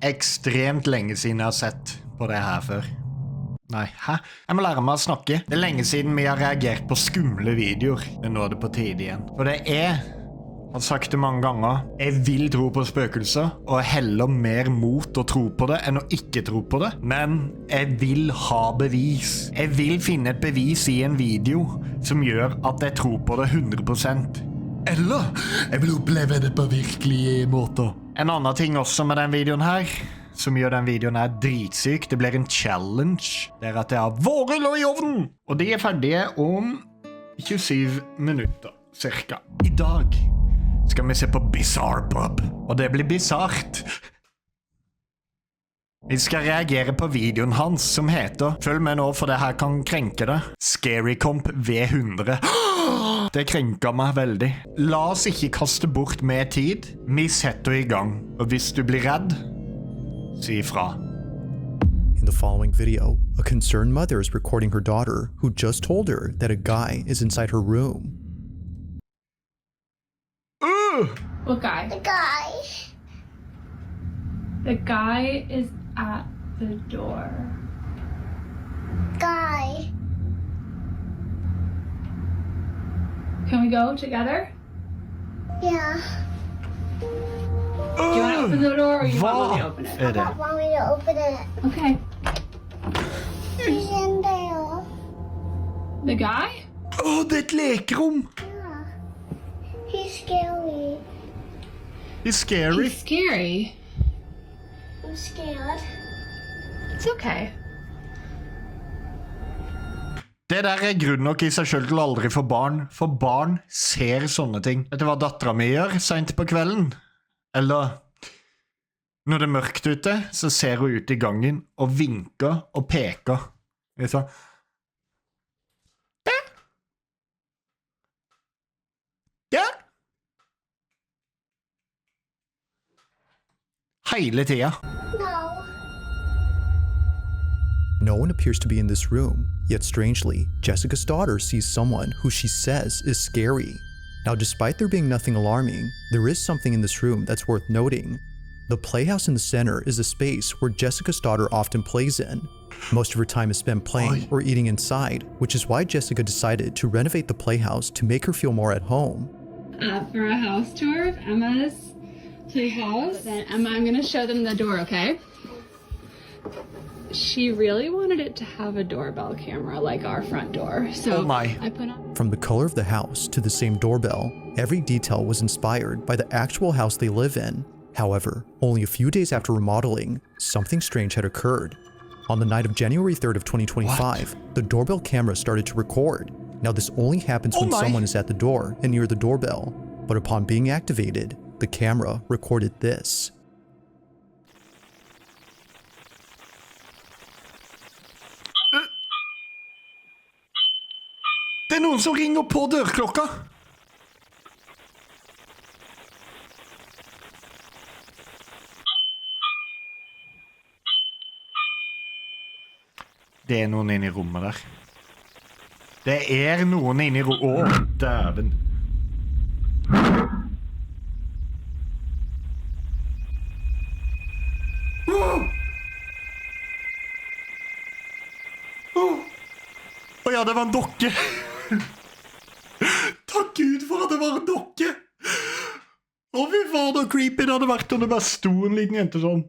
ekstremt lenge siden jeg har sett på det her før. Nei, hæ? Jeg må lære meg å snakke. Det lenge siden vi har reagert på skumle videoer. Men nå det på tide igjen. For det jeg har sagt det mange ganger. Jeg vil tro på spøkelser, og heller mer mot å tro på det enn å ikke tro på det. Men jeg vil ha bevis. Jeg vil finne et bevis i en video som gjør at jeg tror på det 100%. Eller jeg vil oppleve det på virkelige måter. En annen ting også med den videoen her, som gjør den videoen her dritsyk, det blir en challenge. Det at jeg har vårel i ovnen. Og de ferdige om 27 minutter, cirka. I dag skal vi se på Bizarre Bob. Og det blir bizarrt. Vi skal reagere på videoen hans som heter, følg med nå for det her kan krenke det, Scary Comp V100. Det krenker meg veldig. La oss ikke kaste bort mer tid. Vi setter i gang. Og hvis du blir redd, si ifra. In the following video, a concerned mother is recording her daughter who just told her that a guy is inside her room. What guy? The guy. The guy is at the door. Guy. Can we go together? Yeah. Do you want to open the door or you want me to open it? Er det? I want me to open it. Okay. He's in there. The guy? Det er et lekerom! Yeah. He's scary. Det er scary. He's scary. I'm scared. It's okay. Det der er grunn nok i seg selv til aldri for barn ser sånne ting. Vet du hva datteren min gjør sent på kvelden? Eller, når det er mørkt ute, så ser hun ut i gangen og vinker og peker. Sånn. Der! Der! Hele tida. No. No one appears to be in this room, yet strangely, Jessica's daughter sees someone who she says is scary. Now, despite there being nothing alarming, there is something in this room that's worth noting. The playhouse in the center is a space where Jessica's daughter often plays in. Most of her time is spent playing or eating inside, which is why Jessica decided to renovate the playhouse to make her feel more at home. For a house tour of Emma's playhouse. Then Emma, I'm gonna show them the door, okay? She really wanted it to have a doorbell camera like our front door. So I put on... From the color of the house to the same doorbell, every detail was inspired by the actual house they live in. However, only a few days after remodeling, something strange had occurred. On the night of January 3rd of 2025, the doorbell camera started to record. Now this only happens when someone is at the door and near the doorbell, but upon being activated, the camera recorded this. Det er noen som ringer på dørklokka. Det er noen inne i rommet der. Det er noen inne i rommet. Åh, dæven. Ja, det var en dokke. Takk Gud for at det var en dokke. Fy faen, så creepy det hadde vært om det bare sto en liten jente sånn.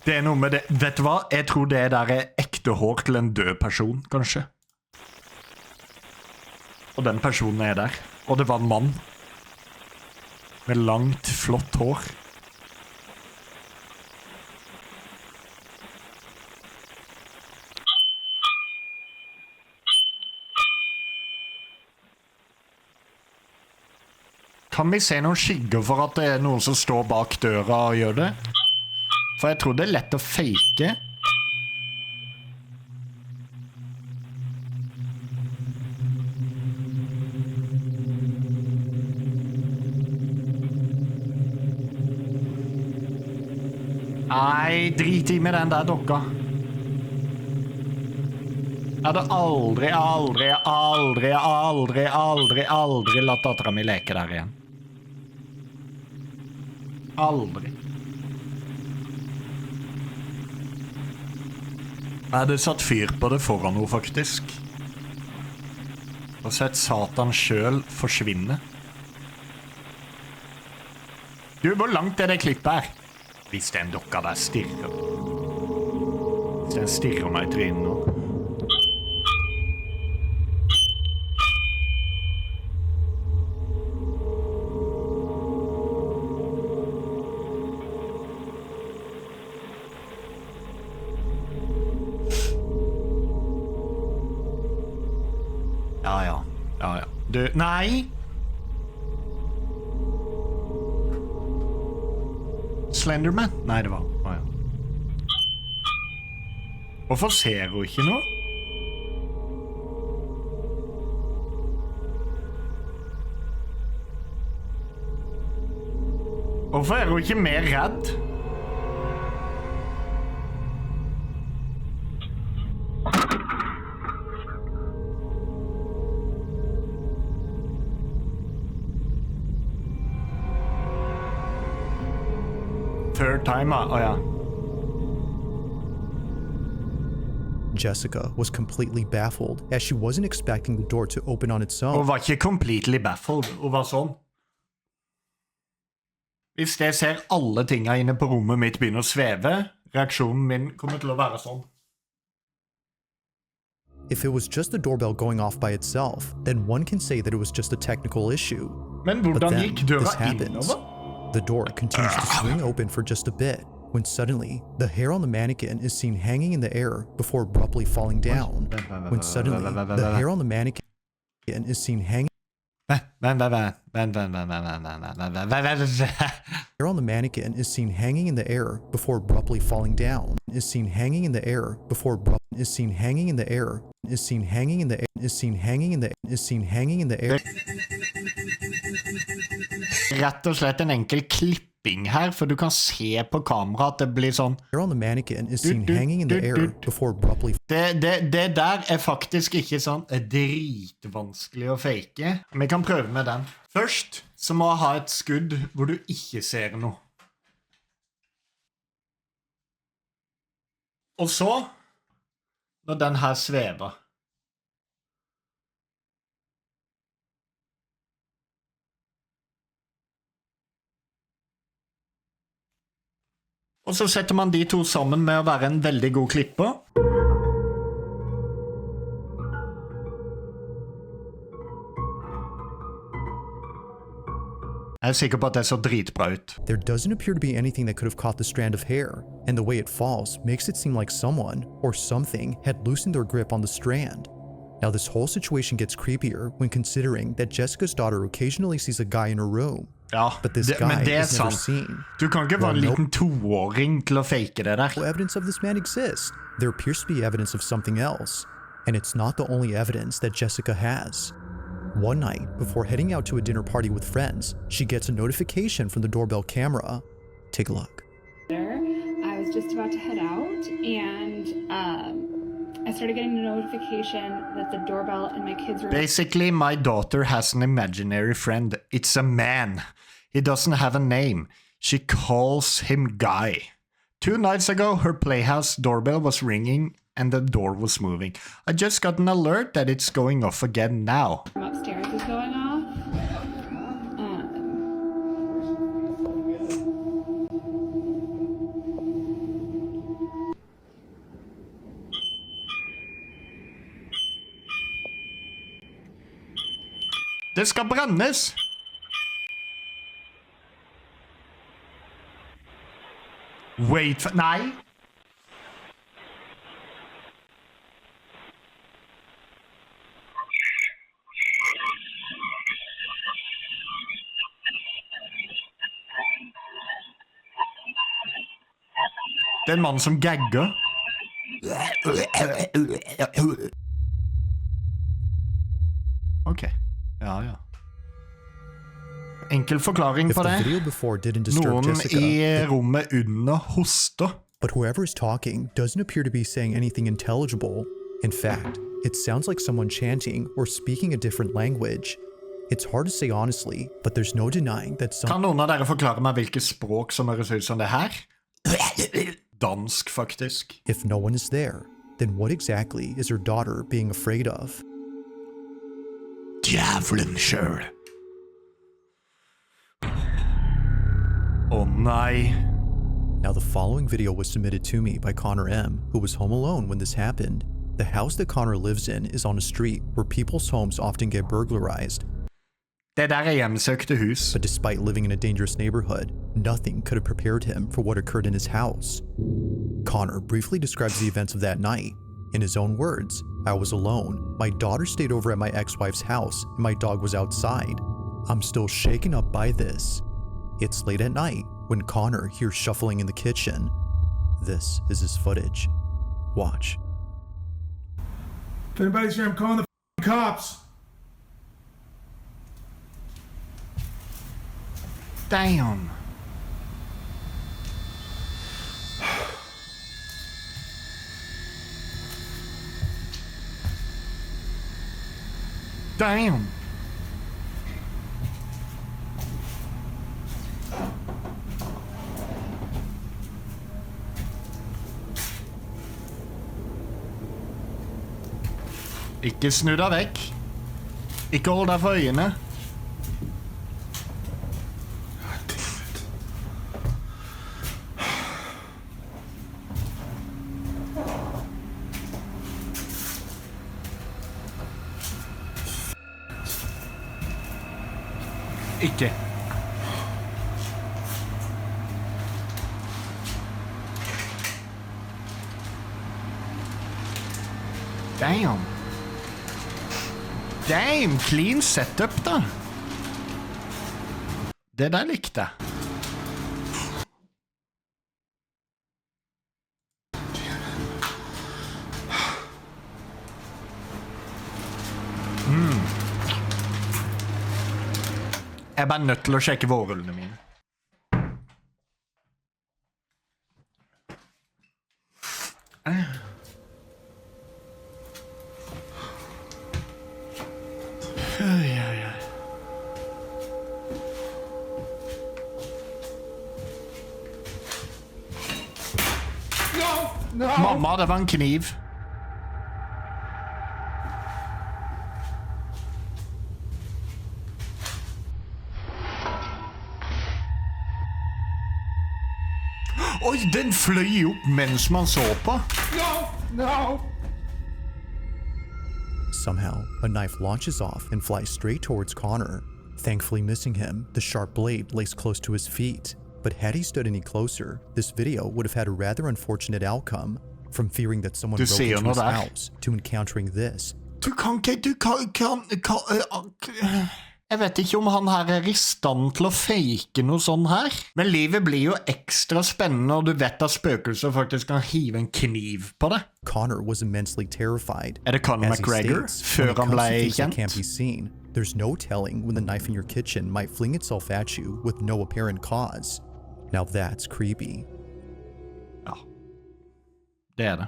Det er noe med det. Vet du hva? Jeg tror det der er ekte hår til en død person, kanskje. Og den personen er der. Og det var en mann. Med langt, flott hår. Kan vi se noen skygger for at det er noen som står bak døra og gjør det? For jeg tror det er lett å fake. Nei, drit i med den der dokka. Jeg hadde aldri latt datteren min leke der igjen. Aldri. Jeg hadde satt fyr på det foran henne, faktisk. Og sett Satan selv forsvinne. Du, hvor langt er det klippet her? Hvis den dokka der stirrer. Hvis den stirrer meg i trynet nå. Ja. Du, nei! Slenderman? Nei, det var... ja. Hvorfor ser hun ikke noe? Hvorfor er hun ikke mer redd? Third time, ja. Jessica was completely baffled as she wasn't expecting the door to open on its own. Hun var ikke completely baffled. Hun var sånn. Hvis jeg ser alle tingene inne på rommet mitt begynner å sveve, reaksjonen min kommer til å være sånn. If it was just the doorbell going off by itself, then one can say that it was just a technical issue. Men But hvordan then, gikk døra this happens. innover? The door continues to swing open for just a bit, when suddenly, the hair on the mannequin is seen hanging in the air before abruptly falling down. When suddenly, the hair on the mannequin is seen hanging hair on the mannequin is seen hanging in the air before abruptly falling down. Is seen hanging in the air before is seen hanging in the air. Is seen hanging in the air. Is seen hanging in the is seen hanging in the air. Rett og slett en enkel klipping her, for du kan se på kamera at det blir sånn. Hair on the mannequin is seen hanging in the air before abruptly. Det der er faktisk ikke sånn dritvanskelig å fake. Vi kan prøve med den. Først så må jeg ha et skudd hvor du ikke ser noe. Og så, når den her svever. Og så setter man de to sammen med å være en veldig god klipper. Jeg er sikker på at det så dritbra ut. There doesn't appear to be anything that could have caught the strand of hair, and the way it falls makes it seem like someone, or something, had loosened their grip on the strand. Now this whole situation gets creepier when considering that Jessica's daughter occasionally sees a guy in her room. Ja, But this guy men det er is never sant. seen. Du kan ikke være en liten toåring til å fake det der. No evidence of this man exists. There appears to be evidence of something else, and it's not the only evidence that Jessica has. One night, before heading out to a dinner party with friends, she gets a notification from the doorbell camera. Take a look. I was just about to head out, and I started getting a notification that the doorbell in my kids' room. Basically, my daughter has an imaginary friend. It's a man. He doesn't have a name. She calls him Guy. 2 nights ago, her playhouse doorbell was ringing and the door was moving. I just got an alert that it's going off again now. From upstairs is going off. Det skal brennes! Wait for... Nei! Det er en mann som gagger. Ok. Ja. Enkel forklaring If på the det. video before didn't disturb Noen Jessica, i rommet under hoster. but whoever is talking doesn't appear to be saying anything intelligible. In fact, it sounds like someone chanting or speaking a different language. It's hard to say honestly, but there's no denying that some... Kan noen av dere forklare meg hvilket språk som høres ut som det her? Dansk, faktisk. If no one is there, then what exactly is her daughter being afraid of? Djævlen sjøl. Å nei. Now the following video was submitted to me by Connor M, who was home alone when this happened. The house that Connor lives in is on a street where people's homes often get burglarized. Det der er hjemsøkte hus. But despite living in a dangerous neighborhood, nothing could have prepared him for what occurred in his house. Connor briefly describes the events of that night. In his own words, "I was alone. My daughter stayed over at my ex-wife's house, and my dog was outside. I'm still shaken up by this." It's late at night when Connor hears shuffling in the kitchen. This is his footage. Watch. If anybody's here, I'm calling the cops. Damn. Damn. Ikke snu deg vekk. Ikke hold deg for øynene. Ikke. Damn. Damn, clean setup da. Det der likte jeg. Jeg er bare nødt til å sjekke vårrullene mine. Mamma, det var en kniv. Oi, den fløy opp mens man så på. No! Somehow, a knife launches off and flies straight towards Connor. Thankfully missing him, the sharp blade lays close to his feet. But had he stood any closer, this video would have had a rather unfortunate outcome. From fearing that someone broke into his house, to encountering this. Jeg vet ikke om han her er i stand til å fake noe sånn her. Men livet blir jo ekstra spennende når du vet at spøkelser faktisk kan hive en kniv på det. Connor was immensely terrified. Er det Conor McGregor før han ble kjent? Can't be seen. There's no telling when the knife in your kitchen might fling itself at you with no apparent cause. Now that's creepy. Ja. Det er det.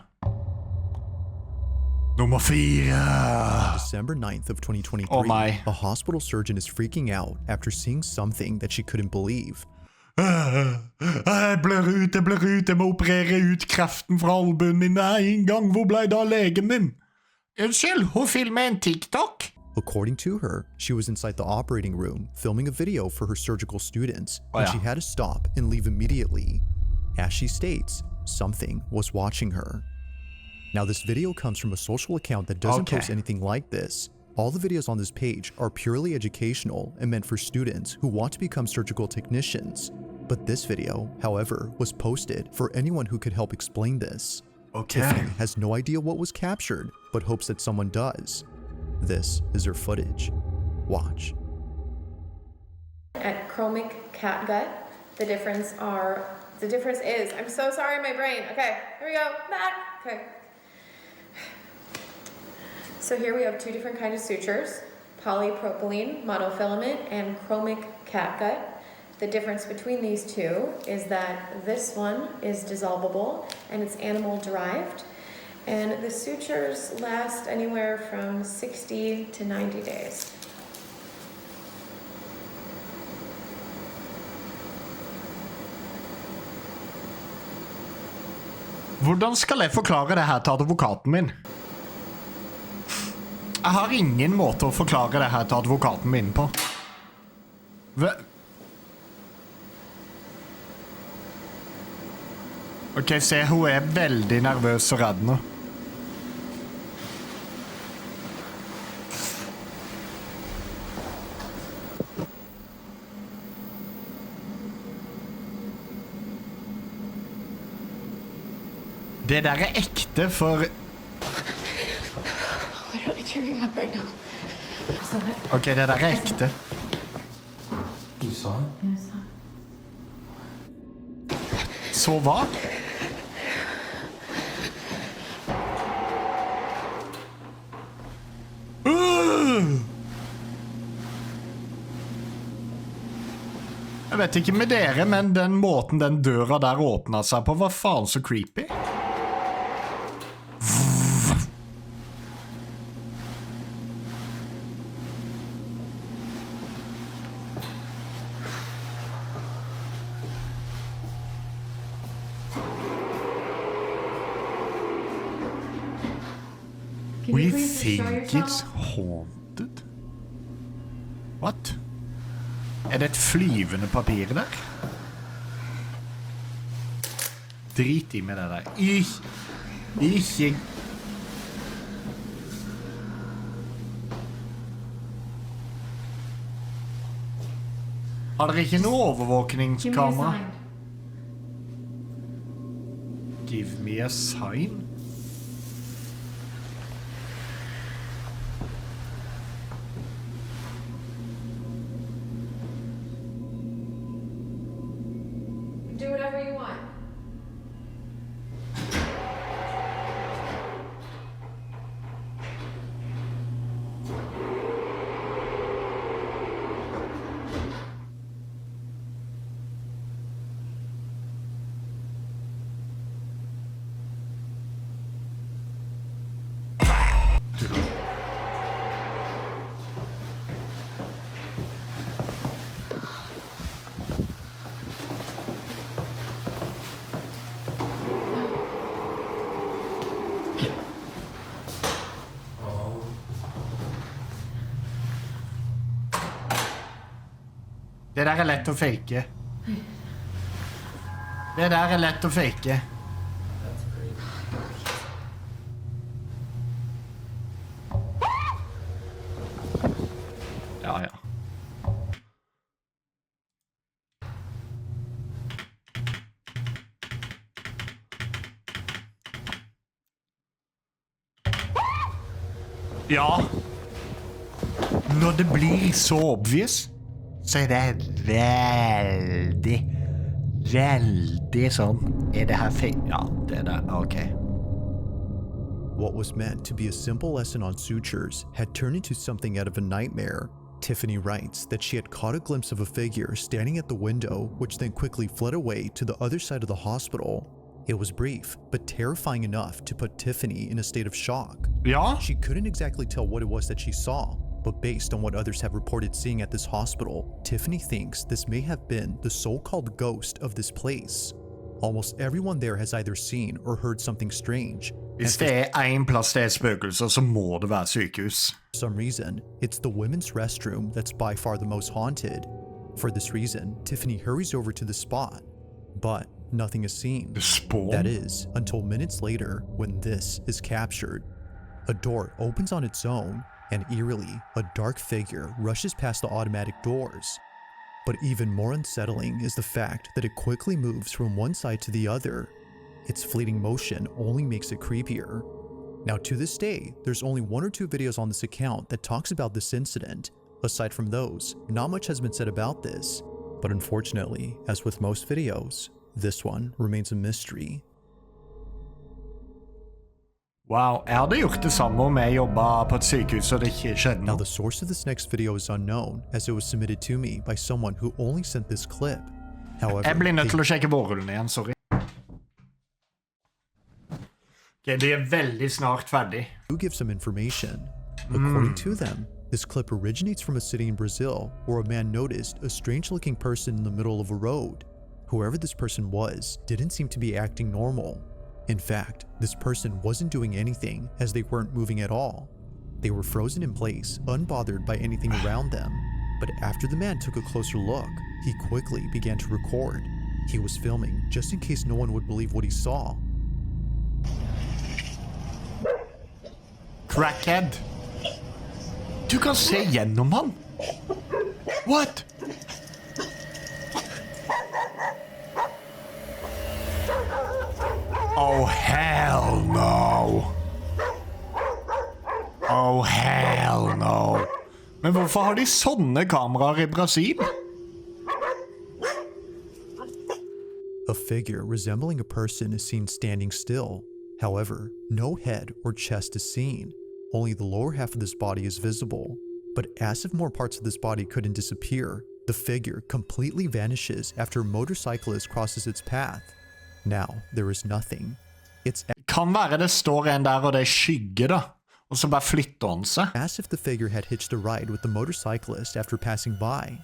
Nummer 4. On December 9th of 2023, a hospital surgeon is freaking out after seeing something that she couldn't believe. Jeg blør ut, jeg må operere ut kreften fra albuen min en gang. Hvor ble det av legen din? Unnskyld, hun filmer en TikTok? According to her, she was inside the operating room filming a video for her surgical students when she had to stop and leave immediately. As she states, something was watching her. Now this video comes from a social account that doesn't post anything like this. All the videos on this page are purely educational and meant for students who want to become surgical technicians. But this video, however, was posted for anyone who could help explain this. Tiffany has no idea what was captured, but hopes that someone does. This is her footage. Watch. At chromic catgut, the difference is, I'm so sorry, my brain. Okay, here we go, back. Okay. So here we have two different kinds of sutures, polypropylene monofilament and chromic catgut. The difference between these two is that this one is dissolvable and it's animal derived, and the sutures last anywhere from 60 to 90 days. Hvordan skal jeg forklare det her til advokaten min? Jeg har ingen måte å forklare det her til advokaten min på. Ok, se, hun er veldig nervøs og redd nå. Det der er ekte, for... Ok, det der er ekte. Du sa det? Så hva? Jeg vet ikke med dere, men den måten den døra der åpnet seg på, var faen så creepy. We think it's haunted. What? Er det et flyvende papir der? Drit i med det der. Ikke. Har dere ikke noe overvåkningskamera? Give me a sign. Do whatever you want. Det der er lett å fake. Det der er lett å fake. Ja, ja. Ja. Når det blir så obvious, så er det veldig sånn. Er det her fake? Ja, det der. Ok. What was meant to be a simple lesson on sutures had turned into something out of a nightmare. Tiffany writes that she had caught a glimpse of a figure standing at the window, which then quickly fled away to the other side of the hospital. It was brief, but terrifying enough to put Tiffany in a state of shock. Ja. She couldn't exactly tell what it was that she saw, but based on what others have reported seeing at this hospital, Tiffany thinks this may have been the so-called ghost of this place. Almost everyone there has either seen or heard something strange. Hvis det er en plass det er spøkelser, så må det være sykehus. For some reason, it's the women's restroom that's by far the most haunted. For this reason, Tiffany hurries over to the spot, but nothing is seen. The spawn? That is, until minutes later, when this is captured. A door opens on its own, and eerily, a dark figure rushes past the automatic doors. But even more unsettling is the fact that it quickly moves from one side to the other. Its fleeting motion only makes it creepier. Now to this day, there's only 1 or 2 videos on this account that talks about this incident. Aside from those, not much has been said about this. But unfortunately, as with most videos, this one remains a mystery. Wow, jeg hadde gjort det samme om jeg jobbet på et sykehus og det ikke skjedde Now noe. the source of this next video is unknown, as it was submitted to me by someone who only sent this clip. However, Jeg blir nødt til they å sjekke vårrullene igjen, sorry. Ok, de er veldig snart ferdig. do give some information. According to them, this clip originates from a city in Brazil where a man noticed a strange-looking person in the middle of a road. Whoever this person was didn't seem to be acting normal. In fact, this person wasn't doing anything as they weren't moving at all. They were frozen in place, unbothered by anything around them. But after the man took a closer look, he quickly began to record. He was filming just in case no one would believe what he saw. Crackhead. Du kan se gjennom han. What? Oh, hell no. Oh, hell no. Men hvorfor har de sånne kameraer i Brasil? A figure resembling a person is seen standing still. However, no head or chest is seen. Only the lower half of this body is visible. But as if more parts of this body couldn't disappear, the figure completely vanishes after a motorcyclist crosses its path. Now, there is nothing. It's Kan være det står en der og det er skygge da. Og så bare flytter han seg. as if the figure had hitched a ride with the motorcyclist after passing by.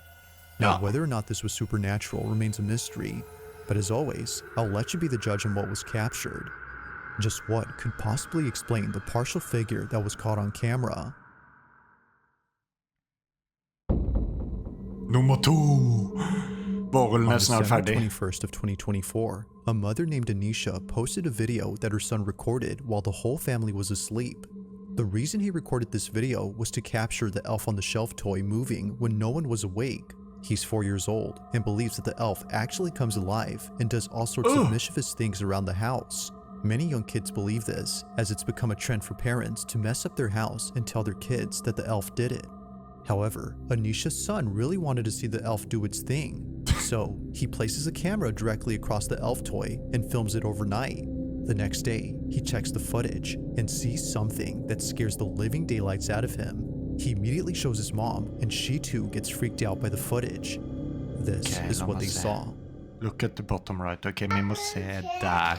Now, Yeah. whether or not this was supernatural remains a mystery. But as always, I'll let you be the judge on what was captured. Just what could possibly explain the partial figure that was caught on camera? Nummer 2. Borrelen On er snart December ferdig. 21st of 2024, a mother named Anisha posted a video that her son recorded while the whole family was asleep. The reason he recorded this video was to capture the elf on the shelf toy moving when no one was awake. He's 4 years old and believes that the elf actually comes alive and does all sorts of mischievous things around the house. Many young kids believe this, as it's become a trend for parents to mess up their house and tell their kids that the elf did it. However, Anisha's son really wanted to see the elf do its thing, so he places a camera directly across the elf toy and films it overnight. The next day, he checks the footage and sees something that scares the living daylights out of him. He immediately shows his mom, and she too gets freaked out by the footage. This Okay, is la what meg they se. saw. Look at the bottom right. Ok, vi må se der.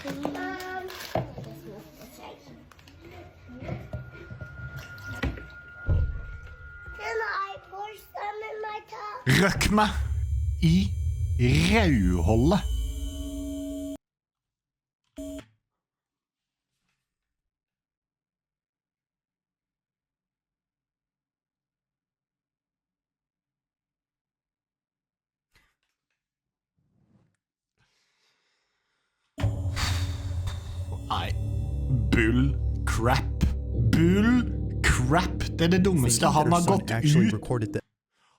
Can I pour some in my cup? Røkk meg i rauholdet. Nei. Bull crap. Bull crap. Det er det dummeste. Thinking that Han her har son gått actually ut. recorded the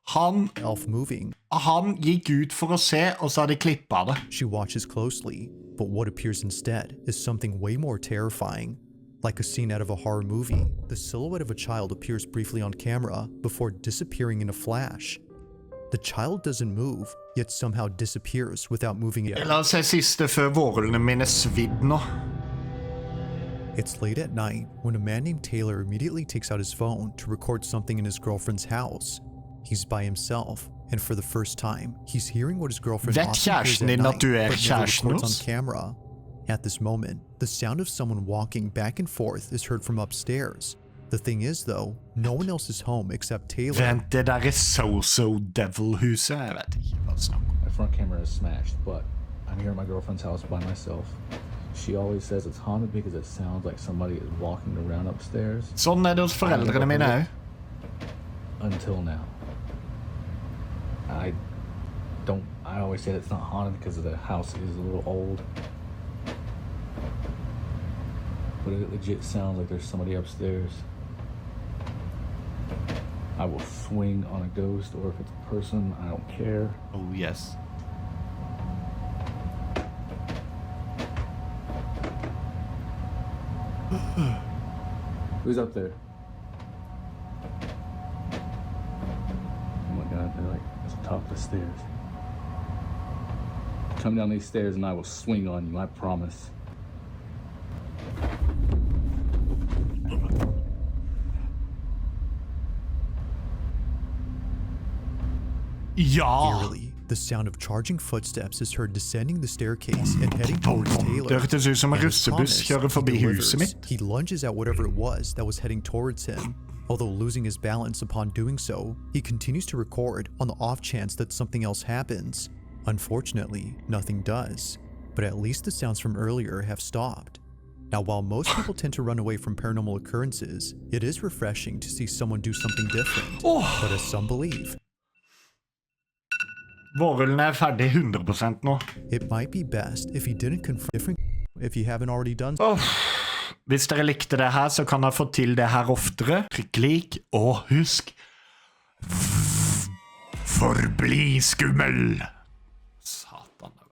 Han elf moving. gikk ut for å se, og så har de klippet det. She watches closely, but what appears instead is something way more terrifying. Like a scene out of a horror movie, the silhouette of a child appears briefly on camera before disappearing in a flash. The child doesn't move, yet somehow disappears without moving it. La oss se siste før vårlene mine svidd nå. It's late at night when a man named Taylor immediately takes out his phone to record something in his girlfriend's house. He's by himself, and for the first time, he's hearing what his girlfriend Vet often hears kjæresten at din at night, du but never kjæresten records hos? on camera. At this moment, the sound of someone walking back and forth is heard from upstairs. The thing is, though, no one else is home except Taylor. Vent, det der er So-So Devil-huset. Jeg vet ikke hva det snakker om. My front camera is smashed, but I'm here at my girlfriend's house by myself. She always says it's haunted because it sounds like somebody is walking around upstairs. Sånn er det hos foreldrene mine også. Until now. I always say it's not haunted because the house is a little old. But it legit sounds like there's somebody upstairs. I will swing on a ghost, or if it's a person, I don't care. Oh, yes. Who's up there? Oh my god, they're like at the top of the stairs. Come down these stairs and I will swing on you, I promise. Ja! Eerily, the sound of charging footsteps is heard descending the staircase and heading towards Taylor. Det hørtes ut som en And as russebuss promised, kjører forbi he huset delivers. mitt. He lunges at whatever it was that was heading towards him. Although losing his balance upon doing so, he continues to record on the off chance that something else happens. Unfortunately, nothing does. But at least the sounds from earlier have stopped. Now, while most people tend to run away from paranormal occurrences, it is refreshing to see someone do something different. But as some believe, Vårrullen ferdig 100% nå. it might be best if you didn't confront different if you haven't already done so. Hvis dere likte det her, så kan dere få til det her oftere. Trykk lik, og husk, forbli skummel!